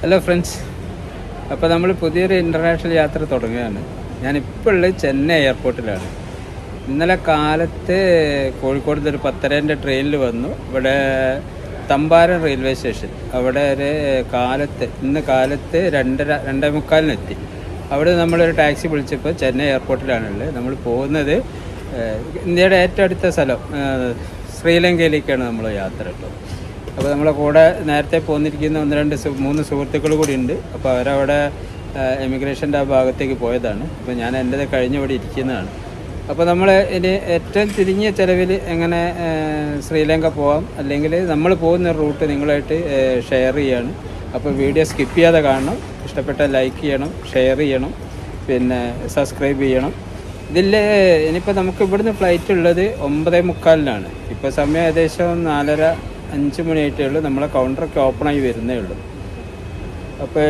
Hello friends, അപ്പോൾ നമ്മൾ പുതിയൊരു ഇൻ്റർനാഷണൽ യാത്ര തുടങ്ങുകയാണ്. ഞാനിപ്പോൾ ഉള്ളത് ചെന്നൈ എയർപോർട്ടിലാണ്. ഇന്നലെ കാലത്ത് കോഴിക്കോട് ഒരു 10:30 ട്രെയിനിൽ വന്നു. ഇവിടെ തമ്പാരം റെയിൽവേ സ്റ്റേഷൻ അവിടെ ഒരു ഇന്ന് കാലത്ത് 2:45 എത്തി. അവിടെ നമ്മളൊരു ടാക്സി വിളിച്ചപ്പോൾ ചെന്നൈ എയർപോർട്ടിലാണുള്ളത്. നമ്മൾ പോകുന്നത് ഇന്ത്യയുടെ ഏറ്റവും അടുത്ത സ്ഥലം ശ്രീലങ്കയിലേക്കാണ് നമ്മൾ യാത്ര കേട്ടോ. അപ്പോൾ നമ്മളെ കൂടെ നേരത്തെ പോന്നിരിക്കുന്ന 1-2-3 സുഹൃത്തുക്കൾ കൂടി ഉണ്ട്. അപ്പോൾ അവരവിടെ എമിഗ്രേഷൻ്റെ ആ ഭാഗത്തേക്ക് പോയതാണ്. അപ്പോൾ ഞാൻ എൻ്റേത് കഴിഞ്ഞവിടെ ഇരിക്കുന്നതാണ്. അപ്പോൾ നമ്മൾ ഇനി ഏറ്റവും ചുരുങ്ങിയ ചിലവിൽ എങ്ങനെ ശ്രീലങ്ക പോകാം, അല്ലെങ്കിൽ നമ്മൾ പോകുന്ന റൂട്ട് നിങ്ങളായിട്ട് ഷെയർ ചെയ്യാണ്. അപ്പോൾ വീഡിയോ സ്കിപ്പ് ചെയ്യാതെ കാണണം. ഇഷ്ടപ്പെട്ടാൽ ലൈക്ക് ചെയ്യണം, ഷെയർ ചെയ്യണം, പിന്നെ സബ്സ്ക്രൈബ് ചെയ്യണം. ഇനിയിപ്പോൾ നമുക്ക് ഇവിടുന്ന് ഫ്ലൈറ്റ് ഉള്ളത് 9:45-നാണ്. ഇപ്പോൾ സമയം ഏകദേശം 4:30-5 മണിയായിട്ടേ ഉള്ളൂ. നമ്മളെ കൗണ്ടറൊക്കെ ഓപ്പണായി വരുന്നേ ഉള്ളൂ. അപ്പോൾ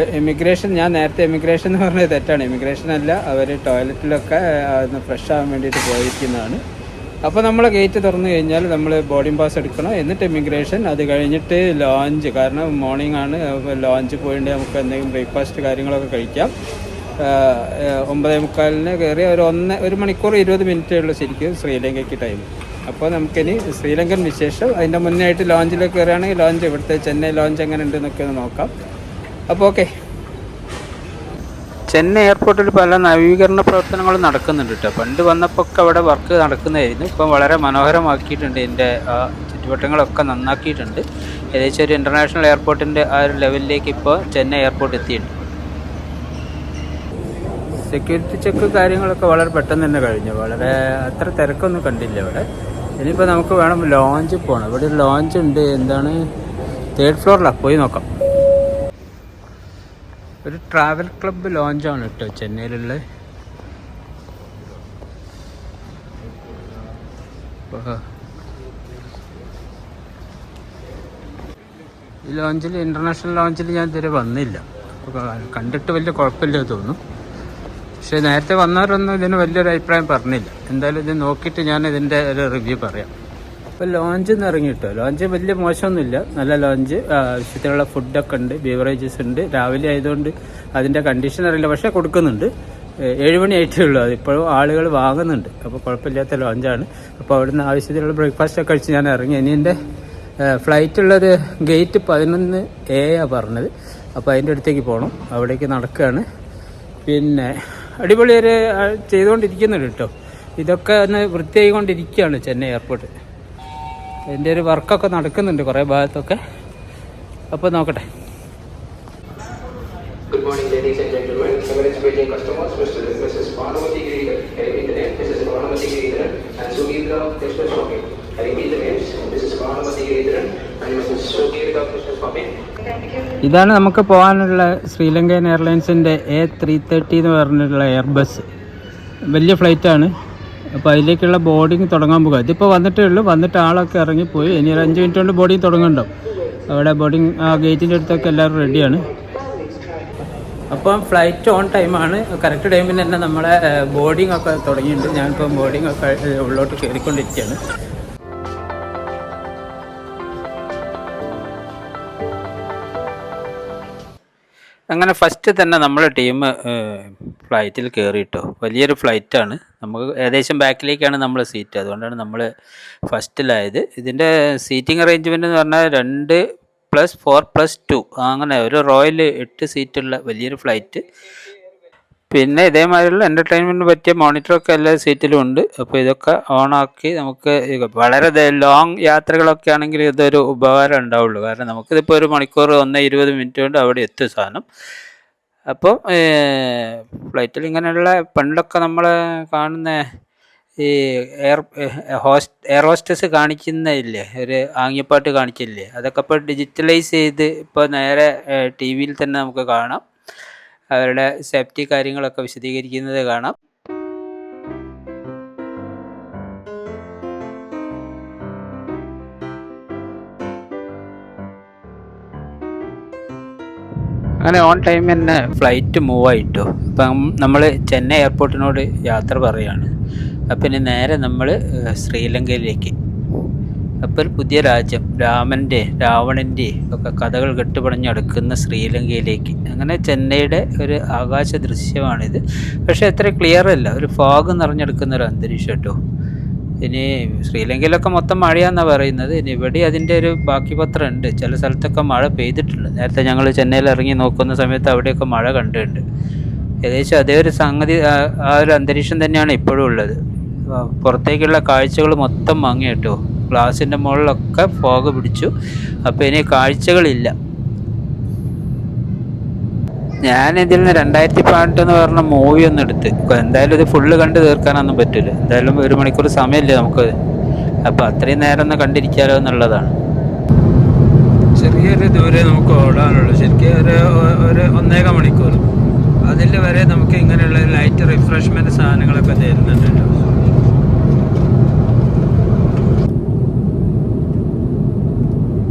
ഞാൻ നേരത്തെ എമിഗ്രേഷൻ എന്ന് പറഞ്ഞത് തെറ്റാണ്. എമിഗ്രേഷൻ അല്ല, അവർ ടോയ്ലറ്റിലൊക്കെ ഒന്ന് ഫ്രഷ് ആകാൻ വേണ്ടിയിട്ട് പോയിരിക്കുന്നതാണ്. അപ്പോൾ നമ്മളെ ഗേറ്റ് തുറന്നു കഴിഞ്ഞാൽ നമ്മൾ ബോർഡിംഗ് പാസ് എടുക്കണം, എന്നിട്ട് എമിഗ്രേഷൻ, അത് കഴിഞ്ഞിട്ട് ലോഞ്ച്. കാരണം മോർണിംഗ് ആണ്, ലോഞ്ച് പോയിട്ട് നമുക്ക് എന്തെങ്കിലും ബ്രേക്ക്ഫാസ്റ്റ് കാര്യങ്ങളൊക്കെ കഴിക്കാം. 9:45-ന് കയറി 1 മണിക്കൂർ 20 മിനിറ്റേ ഉള്ളൂ ശരിക്കും ശ്രീലങ്കയ്ക്ക് ടൈം. അപ്പോൾ നമുക്കിനി ശ്രീലങ്കൻ വിശേഷം, അതിൻ്റെ മുന്നേ ആയിട്ട് ലോഞ്ചിലേക്ക് കയറുകയാണെങ്കിൽ ലോഞ്ച്, ഇവിടുത്തെ ചെന്നൈ ലോഞ്ച് എങ്ങനെ ഉണ്ടെന്നൊക്കെ ഒന്ന് നോക്കാം. അപ്പോൾ ഓക്കെ. ചെന്നൈ എയർപോർട്ടിൽ പല നവീകരണ പ്രവർത്തനങ്ങളും നടക്കുന്നുണ്ട് കേട്ടോ. പണ്ട് വന്നപ്പോൾ ഒക്കെ അവിടെ വർക്ക് നടക്കുന്നതായിരുന്നു. ഇപ്പം വളരെ മനോഹരമാക്കിയിട്ടുണ്ട്. ഇതിൻ്റെ ചുറ്റുവട്ടങ്ങളൊക്കെ നന്നാക്കിയിട്ടുണ്ട്. ഏകദേശം ഒരു ഇൻ്റർനാഷണൽ എയർപോർട്ടിൻ്റെ ആ ഒരു ലെവലിലേക്ക് ഇപ്പോൾ ചെന്നൈ എയർപോർട്ട് എത്തിയിട്ടുണ്ട്. സെക്യൂരിറ്റി ചെക്ക് കാര്യങ്ങളൊക്കെ വളരെ പെട്ടെന്ന് തന്നെ കഴിഞ്ഞു. വളരെ അത്ര തിരക്കൊന്നും കണ്ടില്ല ഇവിടെ. ഇനിയിപ്പോൾ നമുക്ക് വേണം ലോഞ്ച് പോകണം. ഇവിടെ ഒരു ലോഞ്ച് ഉണ്ട്. എന്താണ്, 3rd ഫ്ലോറിലാണ്, പോയി നോക്കാം. ഒരു ട്രാവൽ ക്ലബ്ബ് ലോഞ്ചാണ് കേട്ടോ ചെന്നൈയിലുള്ള. ഈ ലോഞ്ചിൽ, ഇൻ്റർനാഷണൽ ലോഞ്ചിൽ ഞാൻ ഇതുവരെ വന്നില്ല. അപ്പോൾ കണ്ടിട്ട് വലിയ കുഴപ്പമില്ല തോന്നുന്നു. പക്ഷേ നേരത്തെ വന്നവരൊന്നും ഇതിന് വലിയൊരു അഭിപ്രായം പറഞ്ഞില്ല. എന്തായാലും ഇത് നോക്കിയിട്ട് ഞാൻ ഇതിൻ്റെ ഒരു റിവ്യൂ പറയാം. ഇപ്പോൾ ലോഞ്ചിൽ നിന്ന് ഇറങ്ങി കിട്ടുമോ. ലോഞ്ച് വലിയ മോശമൊന്നുമില്ല, നല്ല ലോഞ്ച്. ആവശ്യത്തിനുള്ള ഫുഡൊക്കെ ഉണ്ട്, ബീവറേജസ് ഉണ്ട്. രാവിലെ ആയതുകൊണ്ട് അതിൻ്റെ കണ്ടീഷൻ അറിയില്ല, പക്ഷേ കൊടുക്കുന്നുണ്ട്. 7 മണി ആയിട്ടേ ഉള്ളൂ. അതിപ്പോഴും ആളുകൾ വാങ്ങുന്നുണ്ട്. അപ്പോൾ കുഴപ്പമില്ലാത്ത ലോഞ്ചാണ്. അപ്പോൾ അവിടുന്ന് ആവശ്യത്തിനുള്ള ബ്രേക്ക്ഫാസ്റ്റൊക്കെ കഴിച്ച് ഞാൻ ഇറങ്ങി. ഇനി എൻ്റെ ഫ്ലൈറ്റുള്ളൊരു ഗേറ്റ് 11A പറഞ്ഞത്. അപ്പോൾ അതിൻ്റെ അടുത്തേക്ക് പോകണം. അവിടേക്ക് നടക്കുകയാണ്. പിന്നെ അടിപൊളി ഒരു ചെയ്തുകൊണ്ടിരിക്കുന്നുണ്ട് കേട്ടോ. ഇതൊക്കെ ഒന്ന് വൃത്തിയായിക്കൊണ്ടിരിക്കുകയാണ് ചെന്നൈ എയർപോർട്ട്. അതിൻ്റെ ഒരു വർക്കൊക്കെ നടക്കുന്നുണ്ട് കുറേ ഭാഗത്തൊക്കെ. അപ്പോൾ നോക്കട്ടെ. Good morning, ladies and gentlemen. Emirates Beijing customers, Mr. and Mrs. Bhanumati Giridhar. I repeat the name, Mrs. Bhanumati Giridhar and Sugirka Express Shopping. I repeat the names, Mrs. Bhanumati Giridhar and Mrs. Sugirka Express Shopping. ഇതാണ് നമുക്ക് പോകാനുള്ള Sri Lankan എയർലൈൻസിൻ്റെ A330 എന്ന് പറഞ്ഞിട്ടുള്ള Airbus. വലിയ ഫ്ലൈറ്റാണ്. അപ്പോൾ അതിലേക്കുള്ള boarding തുടങ്ങാൻ പോകുക. ഇതിപ്പോൾ വന്നിട്ടേ ഉള്ളൂ. വന്നിട്ട് ആളൊക്കെ ഇറങ്ങിപ്പോയി. ഇനി ഒരു 5 മിനിറ്റ് കൊണ്ട് ബോർഡിങ് തുടങ്ങുന്നുണ്ടാവും. അവിടെ ബോർഡിങ് ഗേറ്റിൻ്റെ അടുത്തൊക്കെ എല്ലാവരും റെഡിയാണ്. അപ്പം ഫ്ലൈറ്റ് ഓൺ ടൈമാണ്. കറക്റ്റ് ടൈമിന് തന്നെ നമ്മളെ ബോർഡിങ് ഒക്കെ തുടങ്ങിയിട്ടുണ്ട്. ഞാനിപ്പം ബോർഡിങ് ഒക്കെ ഉള്ളോട്ട് കയറിക്കൊണ്ടിരിക്കുകയാണ്. അങ്ങനെ ഫസ്റ്റ് തന്നെ നമ്മളെ ടീം ഫ്ലൈറ്റിൽ കയറിയിട്ടോ. വലിയൊരു ഫ്ലൈറ്റാണ്. നമുക്ക് ഏകദേശം ബാക്കിലേക്കാണ് നമ്മൾ സീറ്റ്. അതുകൊണ്ടാണ് നമ്മൾ ഫസ്റ്റിലായത്. ഇതിൻ്റെ സീറ്റിംഗ് അറേഞ്ച്മെൻറ്റ് എന്ന് പറഞ്ഞാൽ 2+4+2 അങ്ങനെ ഒരു റോയിൽ 8 സീറ്റുള്ള വലിയൊരു ഫ്ലൈറ്റ്. പിന്നെ ഇതേമാതിരിയുള്ള എൻ്റർടൈൻമെൻറ്റിന് പറ്റിയ മോണിറ്ററൊക്കെ എല്ലാ സീറ്റിലും ഉണ്ട്. അപ്പോൾ ഇതൊക്കെ ഓണാക്കി നമുക്ക് വളരെ ലോങ് യാത്രകളൊക്കെ ആണെങ്കിൽ ഇതൊരു ഉപകാരം ഉണ്ടാവുള്ളൂ. കാരണം നമുക്കിതിപ്പോൾ 1 മണിക്കൂർ 1:20 മിനിറ്റ് കൊണ്ട് അവിടെ എത്തും സാധനം. അപ്പോൾ ഫ്ലൈറ്റിൽ ഇങ്ങനെയുള്ള പണ്ടൊക്കെ നമ്മൾ കാണുന്ന ഈ എയർ ഹോസ്റ്റസ് കാണിക്കുന്നില്ലേ, ഒരു ആംഗ്യപ്പാട്ട് കാണിക്കില്ലേ, അതൊക്കെ ഇപ്പോൾ ഡിജിറ്റലൈസ് ചെയ്ത് ഇപ്പോൾ നേരെ TV തന്നെ നമുക്ക് കാണാം. അവരുടെ സേഫ്റ്റി കാര്യങ്ങളൊക്കെ വിശദീകരിക്കുന്നത് കാണാം. അങ്ങനെ ഓൺ ടൈം തന്നെ ഫ്ലൈറ്റ് മൂവ് ആയിട്ടോ. അപ്പം നമ്മൾ ചെന്നൈ എയർപോർട്ടിനോട് യാത്ര പറയുകയാണ്. അപ്പം ഇനി നേരെ നമ്മൾ ശ്രീലങ്കയിലേക്ക്. അപ്പോൾ ഒരു പുതിയ രാജ്യം, രാവണൻ്റെ ഒക്കെ കഥകൾ കെട്ടുപണഞ്ഞടക്കുന്ന ശ്രീലങ്കയിലേക്ക്, അങ്ങനെ ചെന്നൈയുടെ ഒരു ആകാശ ദൃശ്യമാണിത്. പക്ഷേ അത്ര ക്ലിയർ അല്ല, ഒരു ഫോഗ് നിറഞ്ഞെടുക്കുന്ന ഒരു അന്തരീക്ഷം കേട്ടോ. ഇനി ശ്രീലങ്കയിലൊക്കെ മൊത്തം മഴയാണെന്നാണ് പറയുന്നത്. ഇനി ഇവിടെ അതിൻ്റെ ഒരു ബാക്കി പത്രം ഉണ്ട്. ചില സ്ഥലത്തൊക്കെ മഴ പെയ്തിട്ടുണ്ട്. നേരത്തെ ഞങ്ങൾ ചെന്നൈയിൽ ഇറങ്ങി നോക്കുന്ന സമയത്ത് അവിടെയൊക്കെ മഴ കണ്ടിട്ടുണ്ട്. ഏകദേശം അതേ ഒരു സംഗതി, ആ ഒരു അന്തരീക്ഷം തന്നെയാണ് ഇപ്പോഴും ഉള്ളത്. പുറത്തേക്കുള്ള കാഴ്ചകൾ മൊത്തം മങ്ങി കേട്ടോ. ഗ്ലാസിൻ്റെ മുകളിലൊക്കെ ഫോഗ് പിടിച്ചു. അപ്പോൾ ഇനി കാഴ്ചകളില്ല. ഞാനിതിൽ നിന്ന് 2018 എന്ന് പറഞ്ഞ മൂവി ഒന്ന് എടുത്ത്, എന്തായാലും ഇത് ഫുള്ള് കണ്ട് തീർക്കാനൊന്നും പറ്റില്ല. എന്തായാലും 1 മണിക്കൂർ സമയമില്ലേ നമുക്ക്. അപ്പോൾ അത്രയും നേരം ഒന്ന് കണ്ടിരിക്കാമല്ലോ എന്നുള്ളതാണ്. ചെറിയൊരു ദൂരെ നമുക്ക് ഓടാനുള്ളൂ, ശരിക്കും ഒരു 1.5 മണിക്കൂർ. അതിൽ വരെ നമുക്ക് ഇങ്ങനെയുള്ള ലൈറ്റ് റിഫ്രഷ്മെൻറ്റ് സാധനങ്ങളൊക്കെ തരുന്നുണ്ട് കേട്ടോ.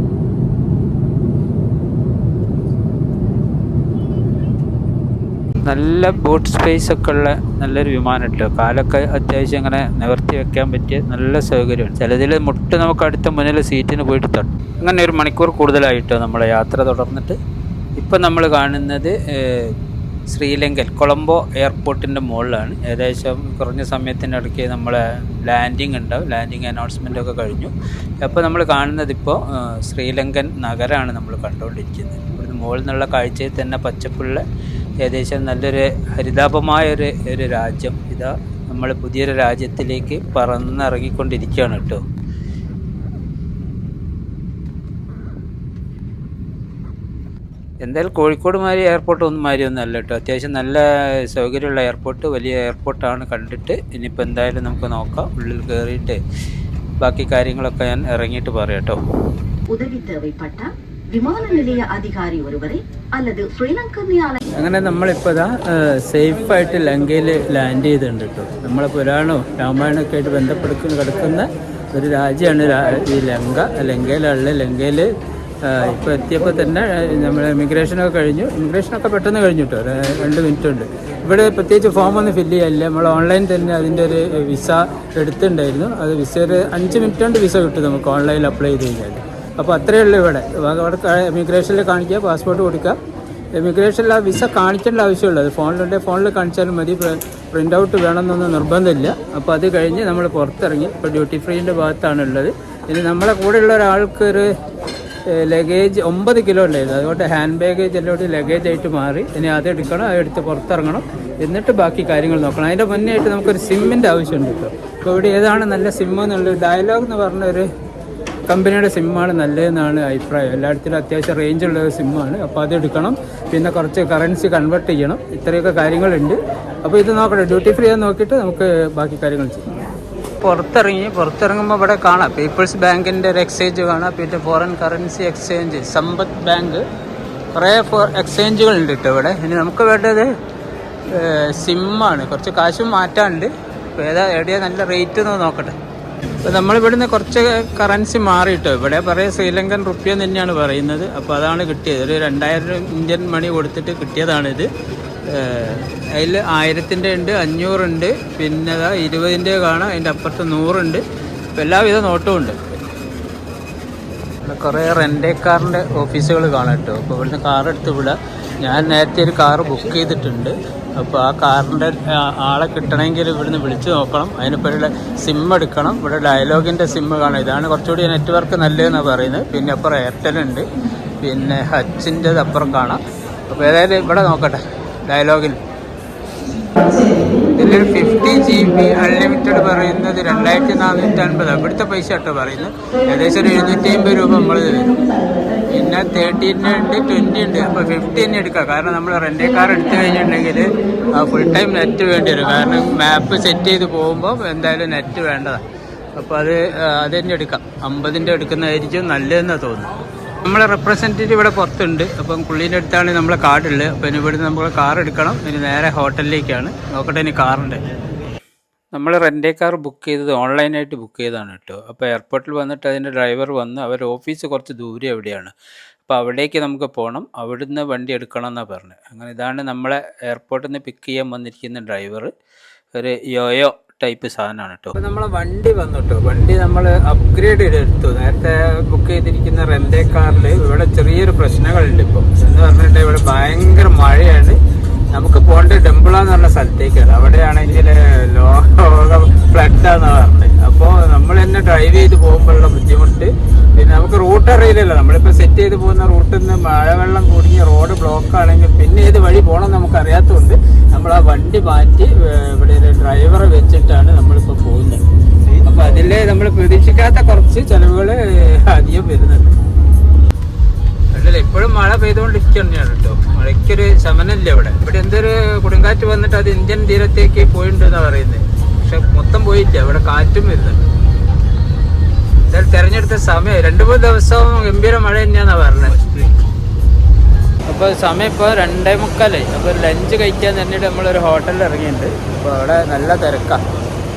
നല്ല ബോട്ട് സ്പേസ് ഒക്കെ ഉള്ള നല്ലൊരു വിമാനം കേട്ടോ. കാലൊക്കെ അത്യാവശ്യം ഇങ്ങനെ നിവർത്തി വെക്കാൻ പറ്റിയ നല്ല സൗകര്യമാണ്. ചിലതിൽ മുട്ട് നമുക്ക് അടുത്ത മുന്നിൽ സീറ്റിന് പോയിട്ട് തട്ടും. അങ്ങനെ 1 മണിക്കൂർ കൂടുതലായിട്ടോ നമ്മളെ യാത്ര തുടർന്നിട്ട്. ഇപ്പം നമ്മൾ കാണുന്നത് ശ്രീലങ്കൻ കൊളംബോ എയർപോർട്ടിൻ്റെ മുകളിലാണ്. ഏകദേശം കുറഞ്ഞ സമയത്തിനിടയ്ക്ക് നമ്മളെ ലാൻഡിങ് ഉണ്ടാവും. ലാൻഡിങ് അനൗൺസ്മെൻ്റ് ഒക്കെ കഴിഞ്ഞു. അപ്പോൾ നമ്മൾ കാണുന്നത് ഇപ്പോൾ ശ്രീലങ്കൻ നഗരമാണ് നമ്മൾ കണ്ടുകൊണ്ടിരിക്കുന്നത്. ഇവിടുന്ന് മുകളിൽ നിന്നുള്ള കാഴ്ചയിൽ തന്നെ പച്ചപ്പുള്ള ഏകദേശം നല്ലൊരു ഹരിതാപമായൊരു രാജ്യം. ഇതാ നമ്മൾ പുതിയൊരു രാജ്യത്തിലേക്ക് പറന്നിറങ്ങിക്കൊണ്ടിരിക്കുകയാണ് കേട്ടോ. എന്തായാലും കോഴിക്കോട് മാതിരി എയർപോർട്ട് ഒന്നും അല്ല കേട്ടോ. അത്യാവശ്യം നല്ല സൗകര്യമുള്ള എയർപോർട്ട്, വലിയ എയർപോർട്ടാണ്. കണ്ടിട്ട് ഇനിയിപ്പോൾ എന്തായാലും നമുക്ക് നോക്കാം. ഉള്ളിൽ കയറിയിട്ട് ബാക്കി കാര്യങ്ങളൊക്കെ ഞാൻ ഇറങ്ങിയിട്ട് പറയാം കേട്ടോ. ഉദവി തേവപ്പെട്ട വിമാന നിലയ അധികാരി ഒരുവരെ അല്ലത് ശ്രീലങ്കൻ. അങ്ങനെ നമ്മളിപ്പോൾ ഇതാ സേഫായിട്ട് ലങ്കയിൽ ലാൻഡ് ചെയ്തിട്ടുണ്ട് കേട്ടോ. നമ്മളെ പുരാണവും രാമായണമൊക്കെ ആയിട്ട് ബന്ധപ്പെടുക്കുന്ന കിടക്കുന്ന ഒരു രാജ്യമാണ് ഈ ലങ്ക. ലങ്കയിൽ ഇപ്പോൾ എത്തിയപ്പോൾ തന്നെ നമ്മൾ ഇമിഗ്രേഷനൊക്കെ കഴിഞ്ഞു. ഇമിഗ്രേഷനൊക്കെ പെട്ടെന്ന് കഴിഞ്ഞു കേട്ടോ. 2 മിനിറ്റ് ഉണ്ട്. ഇവിടെ പ്രത്യേകിച്ച് ഫോമൊന്നും ഫില്ല് ചെയ്യാനില്ല. നമ്മൾ ഓൺലൈൻ തന്നെ അതിൻ്റെ ഒരു വിസ എടുത്തിട്ടുണ്ടായിരുന്നു. അത് വിസ ഒരു 5 മിനിറ്റ് കൊണ്ട് വിസ കിട്ടും നമുക്ക് ഓൺലൈനിൽ അപ്ലൈ ചെയ്ത് കഴിഞ്ഞാൽ. അപ്പോൾ അത്രയേ ഉള്ളൂ ഇവിടെ. അവിടെ ഇമിഗ്രേഷനിൽ കാണിക്കുക, പാസ്പോർട്ട് കൊടുക്കുക. ഇമിഗ്രേഷനിൽ ആ വിസ കാണിക്കേണ്ട ആവശ്യമുള്ളൂ. അത് ഫോണിൽ കാണിച്ചാലും മതി. പ്രിൻ്റ് ഔട്ട് വേണമെന്നൊന്നും നിർബന്ധമില്ല. അപ്പോൾ അത് കഴിഞ്ഞ് നമ്മൾ പുറത്തിറങ്ങി. ഇപ്പോൾ ഡ്യൂട്ടി ഫ്രീൻ്റെ ഭാഗത്താണുള്ളത്. ഇനി നമ്മളെ കൂടെയുള്ള ഒരാൾക്ക് ഒരു ലഗേജ് 9 കിലോ ഉണ്ടായിരുന്നു. അതുകൊണ്ട് ഹാൻഡ് ബാഗേജ് എല്ലാം ലഗേജ് ആയിട്ട് മാറി. ഇനി അതെടുക്കണം, അതെടുത്ത് പുറത്തിറങ്ങണം. എന്നിട്ട് ബാക്കി കാര്യങ്ങൾ നോക്കണം. അതിൻ്റെ മുന്നേ ആയിട്ട് നമുക്കൊരു സിമ്മിൻ്റെ ആവശ്യമുണ്ട് കേട്ടോ. അപ്പോൾ ഇവിടെ ഏതാണ് നല്ല സിമ്മ് എന്നുള്ളത്, ഡയലോഗ് എന്ന് പറഞ്ഞൊരു കമ്പനിയുടെ സിമ്മാണ് നല്ലതെന്നാണ് അഭിപ്രായം. എല്ലായിടത്തിലും അത്യാവശ്യം റേഞ്ചുള്ള ഒരു സിമ്മാണ്. അപ്പോൾ അതെടുക്കണം. പിന്നെ കുറച്ച് കറൻസി കൺവേർട്ട് ചെയ്യണം. ഇത്രയൊക്കെ കാര്യങ്ങളുണ്ട്. അപ്പോൾ ഇത് നോക്കട്ടെ, ഡ്യൂട്ടി ഫ്രീ ആണെന്ന് നോക്കിയിട്ട് നമുക്ക് ബാക്കി കാര്യങ്ങൾ ചെയ്യാം. പുറത്തിറങ്ങുമ്പോൾ ഇവിടെ കാണാം പീപ്പിൾസ് ബാങ്കിൻ്റെ ഒരു എക്സ്ചേഞ്ച് കാണാം. പിന്നെ ഫോറിൻ കറൻസി എക്സ്ചേഞ്ച്, സമ്പത്ത് ബാങ്ക്, കുറേ എക്സ്ചേഞ്ചുകളുണ്ട് കേട്ടോ ഇവിടെ. ഇനി നമുക്ക് വേണ്ടത് സിമ്മാണ്. കുറച്ച് കാശും മാറ്റാനുണ്ട്. അപ്പോൾ എവിടെയാണ് നല്ല റേറ്റ് എന്ന് നോക്കട്ടെ. അപ്പോൾ നമ്മളിവിടുന്ന് കുറച്ച് കറൻസി മാറിയിട്ടോ. ഇവിടെ പറയുക ശ്രീലങ്കൻ റുപ്യ തന്നെയാണ് പറയുന്നത്. അപ്പോൾ അതാണ് കിട്ടിയത്. ഒരു 2000 ഇന്ത്യൻ മണി കൊടുത്തിട്ട് കിട്ടിയതാണിത്. അതിൽ 1000-ൻ്റെ ഉണ്ട്, 500 ഉണ്ട്, പിന്നെ 20-ൻ്റെ കാണാം. അതിൻ്റെ അപ്പുറത്ത് 100 ഉണ്ട്. അപ്പോൾ എല്ലാവിധ നോട്ടും ഉണ്ട്. കുറേ റെൻ്റേ കാറിൻ്റെ ഓഫീസുകൾ കാണാം കേട്ടോ. അപ്പോൾ ഇവിടുന്ന് കാർ എടുത്ത് വിടാം. ഞാൻ നേരത്തെ ഒരു കാറ് ബുക്ക് ചെയ്തിട്ടുണ്ട്. അപ്പോൾ ആ കാറിൻ്റെ ആളെ കിട്ടണമെങ്കിൽ ഇവിടുന്ന് വിളിച്ച് നോക്കണം. അതിനിപ്പോൾ സിം എടുക്കണം. ഇവിടെ ഡയലോഗിൻ്റെ സിം കാണാം. ഇതാണ് കുറച്ചുകൂടി നെറ്റ്വർക്ക് നല്ലതെന്നാണ് പറയുന്നത്. പിന്നെ അപ്പുറം എയർടെലുണ്ട്, പിന്നെ ഹച്ചിൻ്റെത് അപ്പുറം കാണാം. അപ്പോൾ ഏതായാലും ഇവിടെ നോക്കട്ടെ. ഡയലോഗിൽ ഇതിലൊരു 50 GB അൺലിമിറ്റഡ് പറയുന്നത് 2450. ഇവിടുത്തെ പൈസ കേട്ടോ പറയുന്നത്. ഏകദേശം ഒരു 750 രൂപ നമ്മൾ തരും. പിന്നെ 13 ഉണ്ട്, 20 ഉണ്ട്. അപ്പോൾ 50 തന്നെ എടുക്കാം. കാരണം നമ്മൾ റെൻ്റേ കാർ എടുത്തു കഴിഞ്ഞിട്ടുണ്ടെങ്കിൽ ഫുൾ ടൈം നെറ്റ് വേണ്ടി വരും. കാരണം മാപ്പ് സെറ്റ് ചെയ്ത് പോകുമ്പോൾ എന്തായാലും നെറ്റ് വേണ്ടതാണ്. അപ്പോൾ അത് തന്നെ എടുക്കാം. 50-ൻ്റെ എടുക്കുന്നതായിരിക്കും നല്ലതെന്നാണ് തോന്നുന്നു. നമ്മളെ റെപ്രസെൻറ്റേറ്റീവ് ഇവിടെ പുറത്തുണ്ട്. അപ്പം പുള്ളീൻ്റെ അടുത്താണ് നമ്മളെ കാർഡുള്ളത്. അപ്പം ഇനി ഇവിടുന്ന് നമ്മൾ കാർ എടുക്കണം. ഇനി നേരെ ഹോട്ടലിലേക്കാണ്. നോക്കട്ടെ ഇനി കാറുണ്ട്. നമ്മൾ റെൻ്റേ കാർ ബുക്ക് ചെയ്തത് ഓൺലൈനായിട്ട് ബുക്ക് ചെയ്തതാണ് കേട്ടോ. അപ്പോൾ എയർപോർട്ടിൽ വന്നിട്ട് അതിൻ്റെ ഡ്രൈവർ വന്ന് അവരുടെ ഓഫീസ് കുറച്ച് ദൂരെ എവിടെയാണ്. അപ്പോൾ അവിടേക്ക് നമുക്ക് പോകണം. അവിടുന്ന് വണ്ടി എടുക്കണം എന്നാണ് പറഞ്ഞത്. അങ്ങനെ ഇതാണ് നമ്മളെ എയർപോർട്ടിൽ നിന്ന് പിക്ക് ചെയ്യാൻ വന്നിരിക്കുന്ന ഡ്രൈവർ. ഒരു യോയോ ടൈപ്പ് സാധനമാണ് കേട്ടോ. അപ്പോൾ നമ്മളെ വണ്ടി വന്നു കേട്ടോ. വണ്ടി നമ്മൾ അപ്ഗ്രേഡ് ചെയ്തെടുത്തു. നേരത്തെ ബുക്ക് ചെയ്തിരിക്കുന്ന റെൻ്റേ കാറിൽ ഇവിടെ ചെറിയൊരു പ്രശ്നങ്ങളുണ്ട് ഇപ്പോൾ. എന്ന് പറഞ്ഞിട്ടുണ്ടെങ്കിൽ ഇവിടെ ഭയങ്കര മഴയാണ്. നമുക്ക് പോകേണ്ടത് ഡംബിളാന്ന് പറഞ്ഞ സ്ഥലത്തേക്കാണ്. അവിടെയാണെങ്കിൽ ലോകം ഫ്ലഡാന്ന് പറഞ്ഞത്. അപ്പോൾ നമ്മൾ തന്നെ ഡ്രൈവ് ചെയ്ത് പോകുമ്പോഴുള്ള ബുദ്ധിമുട്ട്, പിന്നെ നമുക്ക് റൂട്ട് അറിയില്ലല്ലോ. നമ്മളിപ്പോൾ സെറ്റ് ചെയ്ത് പോകുന്ന റൂട്ടിൽ നിന്ന് മഴവെള്ളം കുടുങ്ങി റോഡ് ബ്ലോക്ക് ആണെങ്കിൽ പിന്നെ ഏത് വഴി പോകണം നമുക്ക് അറിയാത്തതുകൊണ്ട് നമ്മൾ ആ വണ്ടി മാറ്റി ഇവിടെ ഒരു ഡ്രൈവറെ വെച്ചിട്ടാണ് നമ്മളിപ്പോൾ പോകുന്നത്. അപ്പോൾ അതിൽ നമ്മൾ പ്രതീക്ഷിക്കാത്ത കുറച്ച് ചിലവുകൾ അധികം വരുന്നുണ്ട്. അല്ലല്ല, ഇപ്പോഴും മഴ പെയ്തുകൊണ്ടിരിക്കുകയാണ് കേട്ടോ. മഴയ്ക്കൊരു ശമനമില്ല ഇവിടെ. ഇവിടെ എന്തൊരു കൊടുങ്കാറ്റ് വന്നിട്ട് അത് ഇന്ത്യൻ തീരത്തേക്ക് പോയിട്ടുണ്ടെന്നാണ് പറയുന്നത്. പക്ഷെ മൊത്തം പോയില്ല, ഇവിടെ കാറ്റും വരുന്നുണ്ട്. എന്തായാലും തിരഞ്ഞെടുത്ത സമയം 2-3 ദിവസം ഗംഭീര മഴ തന്നെയാണെന്നാണ് പറഞ്ഞത്. അപ്പോൾ സമയം ഇപ്പോൾ 2:45. അപ്പോൾ ലഞ്ച് കഴിക്കാൻ തന്നെ നമ്മളൊരു ഹോട്ടലിൽ ഇറങ്ങിയിട്ടുണ്ട്. അപ്പോൾ അവിടെ നല്ല തിരക്കാണ്.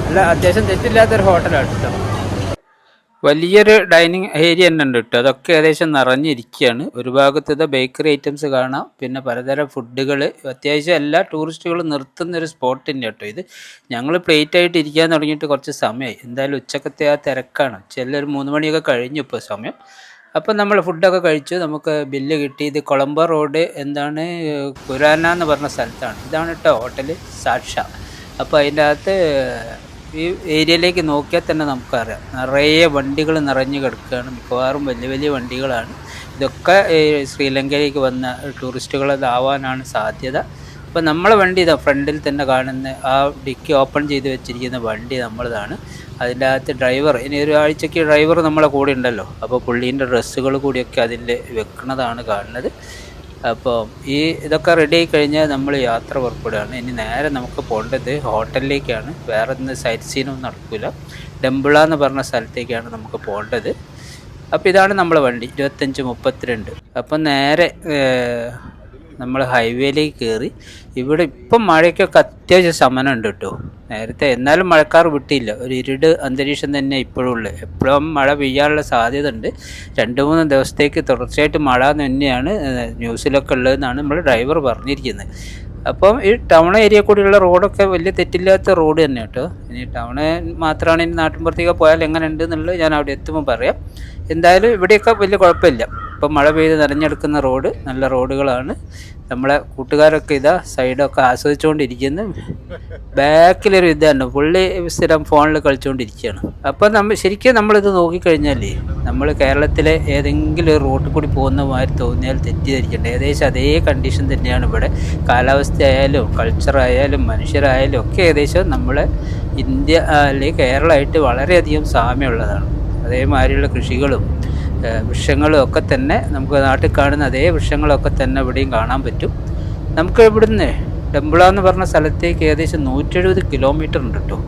നല്ല അത്യാവശ്യം തെറ്റില്ലാത്തൊരു ഹോട്ടലാണ് കേട്ടോ. വലിയൊരു ഡൈനിങ് ഏരിയ തന്നെ ഉണ്ട് കേട്ടോ. അതൊക്കെ ഏകദേശം നിറഞ്ഞിരിക്കുകയാണ്. ഒരു ഭാഗത്ത് ബേക്കറി ഐറ്റംസ് കാണാം, പിന്നെ പലതരം ഫുഡുകൾ. അത്യാവശ്യം എല്ലാ ടൂറിസ്റ്റുകളും നിർത്തുന്നൊരു സ്പോട്ട് തന്നെ കേട്ടോ ഇത്. ഞങ്ങൾ പ്ലേറ്റ് ആയിട്ട് ഇരിക്കാൻ തുടങ്ങിയിട്ട് കുറച്ച് സമയമായി. എന്തായാലും ഉച്ചക്കത്തെ ആ തിരക്കാണ്. ചിലർ 3 മണിയൊക്കെ കഴിഞ്ഞു ഇപ്പോൾ സമയം. അപ്പം നമ്മൾ ഫുഡൊക്കെ കഴിച്ചു. നമുക്ക് ബില്ല് കിട്ടി. ഇത് കൊളംബോ റോഡ് എന്താണ് കുരാന എന്ന് പറഞ്ഞ സ്ഥലത്താണ്. ഇതാണ് കേട്ടോ ഹോട്ടൽ സാക്ഷ. അപ്പോൾ അതിൻ്റെ അകത്ത് ഈ ഏരിയയിലേക്ക് നോക്കിയാൽ തന്നെ നമുക്കറിയാം നിറയെ വണ്ടികൾ നിറഞ്ഞു കിടക്കുകയാണ്. മിക്കവാറും വലിയ വലിയ വണ്ടികളാണ്. ഇതൊക്കെ ശ്രീലങ്കയിലേക്ക് വന്ന ടൂറിസ്റ്റുകളാവാനാണ് സാധ്യത. അപ്പോൾ നമ്മളെ വണ്ടി ഇതാ ഫ്രണ്ടിൽ തന്നെ കാണുന്ന ആ ഡിക്കി ഓപ്പൺ ചെയ്ത് വെച്ചിരിക്കുന്ന വണ്ടി നമ്മളതാണ്. അതിൻ്റെ അകത്ത് ഡ്രൈവർ, ഇനി ഒരു ആഴ്ചയ്ക്ക് ഡ്രൈവർ നമ്മളെ കൂടെ ഉണ്ടല്ലോ. അപ്പോൾ പുള്ളീൻ്റെ ഡ്രസ്സുകൾ കൂടിയൊക്കെ അതിൽ വെക്കുന്നതാണ് കാണുന്നത്. അപ്പോൾ ഇതൊക്കെ റെഡി ആയി കഴിഞ്ഞാൽ നമ്മൾ യാത്ര പുറപ്പെടുകയാണ്. ഇനി നേരെ നമുക്ക് പോകേണ്ടത് ഹോട്ടലിലേക്കാണ്. വേറെ ഒന്നും സൈറ്റ് സീനൊന്നും നടക്കില്ല. ഡംബിള എന്ന് പറഞ്ഞ സ്ഥലത്തേക്കാണ് നമുക്ക് പോകേണ്ടത്. അപ്പോൾ ഇതാണ് നമ്മളെ വണ്ടി 2532. അപ്പം നേരെ നമ്മൾ ഹൈവേയിലേക്ക് കയറി. ഇവിടെ ഇപ്പം മഴയ്ക്കൊക്കെ അത്യാവശ്യം ശമനം ഉണ്ട് കേട്ടോ. നേരത്തെ എന്നാലും മഴക്കാർ വിട്ടില്ല. ഒരു ഇരുട് അന്തരീക്ഷം തന്നെ ഇപ്പോഴും ഉള്ളത്. എപ്പോഴും മഴ പെയ്യാനുള്ള സാധ്യത ഉണ്ട്. 2-3 ദിവസത്തേക്ക് തുടർച്ചയായിട്ട് മഴ തന്നെയാണ് ന്യൂസിലൊക്കെ ഉള്ളതെന്നാണ് നമ്മൾ ഡ്രൈവർ പറഞ്ഞിരിക്കുന്നത്. അപ്പം ഈ ടൗൺ ഏരിയ കൂടിയുള്ള റോഡൊക്കെ വലിയ തെറ്റില്ലാത്ത റോഡ് തന്നെ കേട്ടോ. ഇനി ടൗണ് മാത്രമാണ് ഇനി നാട്ടിൻപുറത്തേക്ക് പോയാൽ എങ്ങനെ ഉണ്ട് എന്നുള്ളത് ഞാൻ അവിടെ എത്തുമ്പോൾ പറയാം. എന്തായാലും ഇവിടെയൊക്കെ വലിയ കുഴപ്പമില്ല. ഇപ്പം മഴ പെയ്ത് നിറഞ്ഞെടുക്കുന്ന റോഡ് നല്ല റോഡുകളാണ്. നമ്മളെ കൂട്ടുകാരൊക്കെ ഇതാ സൈഡൊക്കെ ആസ്വദിച്ചുകൊണ്ടിരിക്കുന്നു. ബാക്കിലൊരു ഇതാണ്, പുള്ളി സ്ഥിരം ഫോണിൽ കളിച്ചുകൊണ്ടിരിക്കുകയാണ്. അപ്പം ശരിക്കും നമ്മളിത് നോക്കിക്കഴിഞ്ഞാൽ നമ്മൾ കേരളത്തിലെ ഏതെങ്കിലും ഒരു റോഡിൽ കൂടി പോകുന്ന മാതിരി തോന്നിയാൽ തെറ്റിദ്ധരിക്കേണ്ട. ഏകദേശം അതേ കണ്ടീഷൻ തന്നെയാണ് ഇവിടെ. കാലാവസ്ഥ ആയാലും കൾച്ചറായാലും മനുഷ്യരായാലും ഒക്കെ ഏകദേശം നമ്മളെ ഇന്ത്യ അല്ലെങ്കിൽ കേരളമായിട്ട് വളരെയധികം സാമ്യമുള്ളതാണ്. അതേമാതിരിയുള്ള കൃഷികളും വൃക്ഷങ്ങളും ഒക്കെ തന്നെ നമുക്ക് നാട്ടിൽ കാണുന്ന അതേ വൃക്ഷങ്ങളൊക്കെ തന്നെ ഇവിടെയും കാണാൻ പറ്റും. നമുക്ക് ഇവിടുന്ന് ഡംബിള എന്ന് പറഞ്ഞ സ്ഥലത്തേക്ക് ഏകദേശം 170 കിലോമീറ്റർ ഉണ്ട് കേട്ടോ.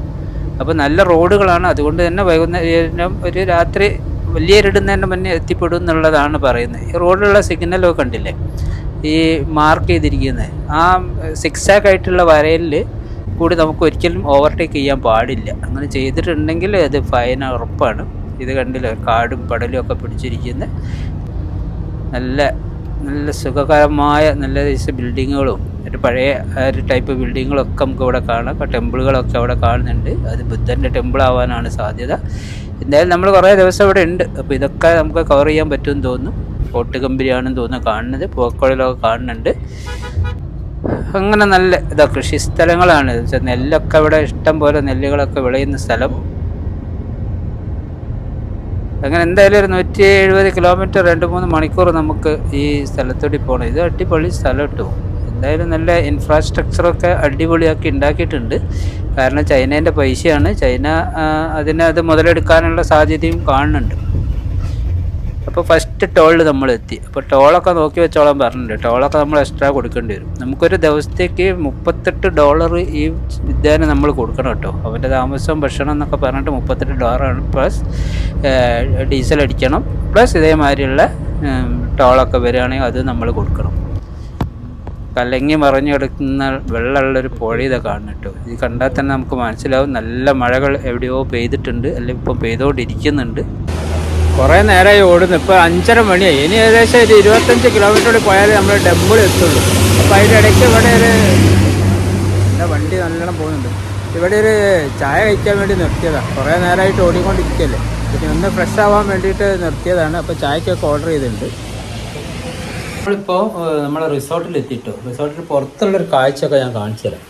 അപ്പോൾ നല്ല റോഡുകളാണ്. അതുകൊണ്ട് തന്നെ വൈകുന്നേരം ഒരു രാത്രി വലിയ ഇരുടുന്നതിന് മുന്നേ എത്തിപ്പെടും എന്നുള്ളതാണ് പറയുന്നത്. ഈ റോഡിലുള്ള സിഗ്നലൊക്കെ കണ്ടില്ലേ, ഈ മാർക്ക് ചെയ്തിരിക്കുന്നത് ആ സിക്സാക്ക് ആയിട്ടുള്ള വരയിൽ കൂടി നമുക്ക് ഒരിക്കലും ഓവർടേക്ക് ചെയ്യാൻ പാടില്ല. അങ്ങനെ ചെയ്തിട്ടുണ്ടെങ്കിൽ അത് ഫൈൻ ഉറപ്പാണ്. ഇത് കണ്ടില്ല, കാടും പടലും ഒക്കെ പിടിച്ചിരിക്കുന്ന നല്ല നല്ല സുഖകരമായ നല്ല ബിൽഡിങ്ങുകളും ഒരു പഴയ ഒരു ടൈപ്പ് ബിൽഡിങ്ങുകളൊക്കെ നമുക്ക് ഇവിടെ കാണാം. ടെമ്പിളുകളൊക്കെ അവിടെ കാണുന്നുണ്ട്. അത് ബുദ്ധൻ്റെ ടെമ്പിൾ ആവാനാണ് സാധ്യത. എന്തായാലും നമ്മൾ കുറേ ദിവസം ഇവിടെ ഉണ്ട്. അപ്പോൾ ഇതൊക്കെ നമുക്ക് കവർ ചെയ്യാൻ പറ്റുമെന്ന് തോന്നുന്നു. ഫോർട്ട് കമ്പനിയാണെന്ന് തോന്നുന്നു കാണുന്നത്. പൂക്കോളിലൊക്കെ കാണുന്നുണ്ട്. അങ്ങനെ നല്ല കൃഷി സ്ഥലങ്ങളാണ്. നെല്ലൊക്കെ ഇവിടെ ഇഷ്ടം പോലെ നെല്ലുകളൊക്കെ വിളയുന്ന സ്ഥലം. അങ്ങനെ എന്തായാലും ഒരു 170 കിലോമീറ്റർ 2-3 മണിക്കൂർ നമുക്ക് ഈ സ്ഥലത്തോട്ട് പോകണം. ഇത് അടിപൊളി സ്ഥലം കിട്ടും. എന്തായാലും നല്ല ഇൻഫ്രാസ്ട്രക്ചറൊക്കെ അടിപൊളിയാക്കി ഉണ്ടാക്കിയിട്ടുണ്ട്. കാരണം ചൈനേൻ്റെ പൈസയാണ്. ചൈന അത് മുതലെടുക്കാനുള്ള സാധ്യതയും കാണുന്നുണ്ട്. അപ്പോൾ ഫസ്റ്റ് ടോളിൽ നമ്മളെത്തി. അപ്പോൾ ടോളൊക്കെ നോക്കി വെച്ചോളാൻ പറഞ്ഞിട്ടുണ്ട്. ടോളൊക്കെ നമ്മൾ എക്സ്ട്രാ കൊടുക്കേണ്ടി വരും. നമുക്കൊരു ദിവസത്തേക്ക് $38 ഈ വിദ്യാന് നമ്മൾ കൊടുക്കണം കേട്ടോ. അവൻ്റെ താമസം ഭക്ഷണം എന്നൊക്കെ പറഞ്ഞിട്ട് $38 പ്ലസ് ഡീസൽ അടിക്കണം. പ്ലസ് ഇതേമാതിരിയുള്ള ടോളൊക്കെ വരികയാണെങ്കിൽ അത് നമ്മൾ കൊടുക്കണം. കലങ്ങി മറിഞ്ഞു കിടക്കുന്ന വെള്ളമുള്ളൊരു പുഴ ഇതൊക്കെ കാണും കേട്ടോ. ഇത് കണ്ടാൽ തന്നെ നമുക്ക് മനസ്സിലാവും നല്ല മഴകൾ എവിടെയോ പെയ്തിട്ടുണ്ട്, അല്ലെങ്കിൽ ഇപ്പം പെയ്തുകൊണ്ടിരിക്കുന്നുണ്ട്. കുറേ നേരമായി ഓടുന്നു. ഇപ്പോൾ 5:30 മണിയായി. ഇനി ഏകദേശം ഒരു 25 കിലോമീറ്റർ പോയാലേ നമ്മൾ ഡംബിൾ എത്തുള്ളൂ. അപ്പോൾ അതിൻ്റെ ഇടയ്ക്ക് ഇവിടെ ഒരു വണ്ടി നല്ലോണം പോകുന്നുണ്ട്. ഇവിടെ ഒരു ചായ കഴിക്കാൻ വേണ്ടി നിർത്തിയതാണ്. കുറേ നേരമായിട്ട് ഓടിക്കൊണ്ടിരിക്കുകയല്ലേ, പിന്നെ ഒന്ന് ഫ്രഷ് ആവാൻ വേണ്ടിയിട്ട് നിർത്തിയതാണ്. അപ്പോൾ ചായക്കൊക്കെ ഓർഡർ ചെയ്തിട്ടുണ്ട്. നമ്മളിപ്പോൾ നമ്മളെ റിസോർട്ടിൽ എത്തിയിട്ടോ. റിസോർട്ടിൽ പുറത്തുള്ളൊരു കാഴ്ചയൊക്കെ ഞാൻ കാണിച്ചു തരാം.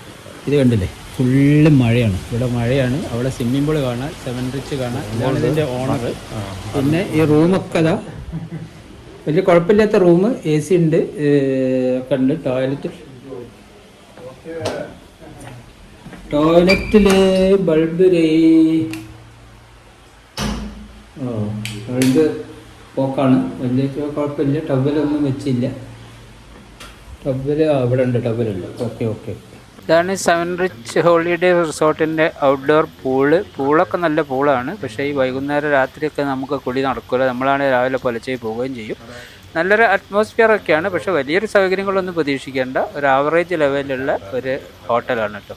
ഇത് കണ്ടില്ലേ, ഫുള്ള് മഴയാണ്. ഇവിടെ മഴയാണ്. അവിടെ സ്വിമ്മിംഗ് പൂൾ കാണാം, സെവൻ റിച്ച് കാണാം. ഇതാണ് ഇതിൻ്റെ ഓണർ. പിന്നെ ഈ റൂമൊക്കെ അതാ വലിയ കുഴപ്പമില്ലാത്ത റൂം, AC ഉണ്ട്, ഒക്കെ ഉണ്ട്. ടോയ്ലറ്റില് ബൾബ് ബൾബ് പോക്കാണ്, വലിയ കുഴപ്പമില്ല. ടവലൊന്നും വെച്ചില്ല. ടവല് ഇവിടെ ഉണ്ട്, ടവലുണ്ട്. ഓക്കെ. ഇതാണ് സെവൻ റിച്ച് ഹോളിഡേ റിസോർട്ടിൻ്റെ ഔട്ട്ഡോർ പൂളൊക്കെ നല്ല പൂളാണ്. പക്ഷേ ഈ വൈകുന്നേരം രാത്രിയൊക്കെ നമുക്ക് കുളി നടക്കില്ല. നമ്മളാണ് രാവിലെ പുലർച്ചെ പോവുകയും ചെയ്യും. നല്ലൊരു അറ്റ്മോസ്ഫിയർ ഒക്കെയാണ്. പക്ഷേ വലിയൊരു സൗകര്യങ്ങളൊന്നും പ്രതീക്ഷിക്കേണ്ട ഒരു ആവറേജ് ലെവലിലുള്ള ഒരു ഹോട്ടലാണ് കേട്ടോ.